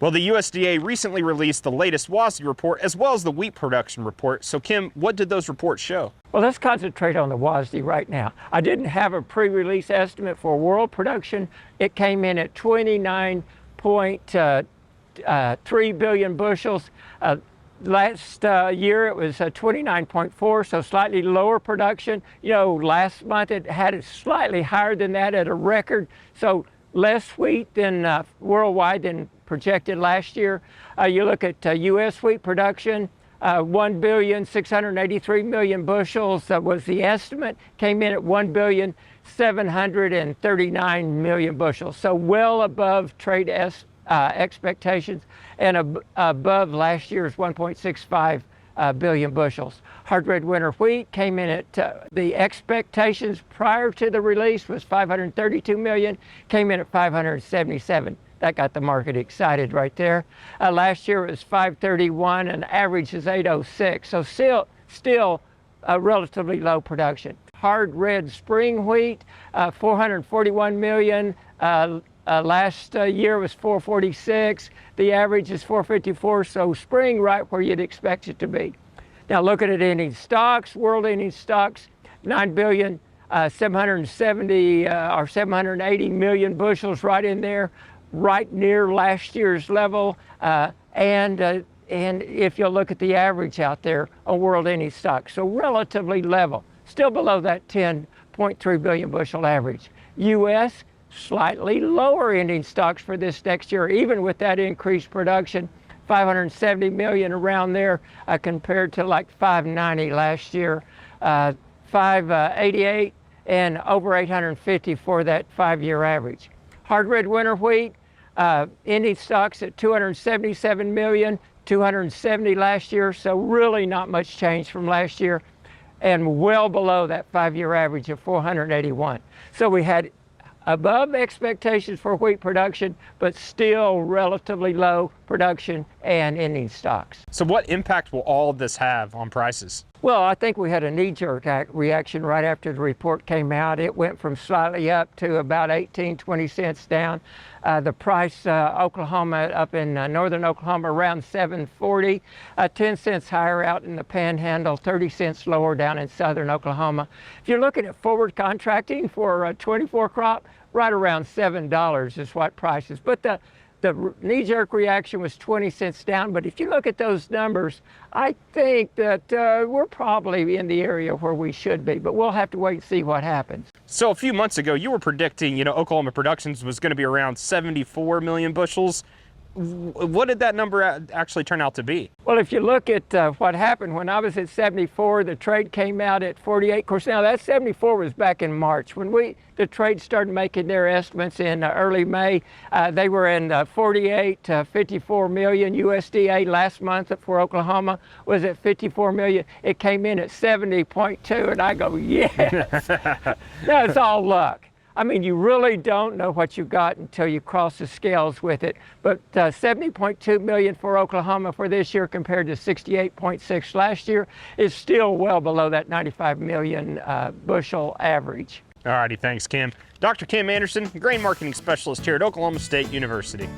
Well, the USDA recently released the latest WASDE report as well as the wheat production report. So Kim, what did those reports show? Well, let's concentrate on the WASDE right now. I didn't have a pre-release estimate for world production. It came in at 29.3 billion bushels. Last year it was 29.4, so slightly lower production. You know, last month it had it slightly higher than that at a record, so less wheat than worldwide than projected last year. You look at U.S. wheat production, 1,683,000,000 bushels was the estimate, came in at 1,739,000,000 bushels, so well above trade expectations and above last year's 1.65 billion bushels. Hard red winter wheat came in at, the expectations prior to the release was 532 million, came in at 577. That got the market excited right there. Last year it was 531 and average is 806, so still a relatively low production. Hard red spring wheat, 441 million. Last year was 446. The average is 454, so spring right where you'd expect it to be. Now looking at ending stocks, world ending stocks, 9,770 or 780 million bushels right in there, right near last year's level. And if you'll look at the average out there on world ending stocks, so relatively level, still below that 10.3 billion bushel average. U.S. slightly lower ending stocks for this next year, even with that increased production, 570 million around there compared to like 590 last year, 588 and over 850 for that 5-year average. Hard red winter wheat, ending stocks at 277 million, 270 last year, so really not much change from last year and well below that 5-year average of 481. So we had above expectations for wheat production, but still relatively low production and ending stocks. So what impact will all of this have on prices? Well, I think we had a knee-jerk reaction right after the report came out. It went from slightly up to about 18-20 cents down. The price, Oklahoma, up in northern Oklahoma, around 740, 10 cents higher out in the Panhandle, 30 cents lower down in southern Oklahoma. If you're looking at forward contracting for a 24 crop, right around $7 is what prices. But the knee-jerk reaction was 20 cents down, but if you look at those numbers, I think that we're probably in the area where we should be, but we'll have to wait and see what happens. So a few months ago, you were predicting, Oklahoma production was going to be around 74 million bushels. What did that number actually turn out to be? Well, if you look at what happened when I was at 74, the trade came out at 48. Of course, now that 74 was back in March. When the trade started making their estimates in early May, they were in 48 to 54 million. USDA last month for Oklahoma was at 54 million. It came in at 70.2, and I go, yes. Now it's all luck. I mean, you really don't know what you got until you cross the scales with it. But 70.2 million for Oklahoma for this year compared to 68.6 last year is still well below that 95 million bushel average. All righty, thanks, Kim. Dr. Kim Anderson, grain marketing specialist here at Oklahoma State University.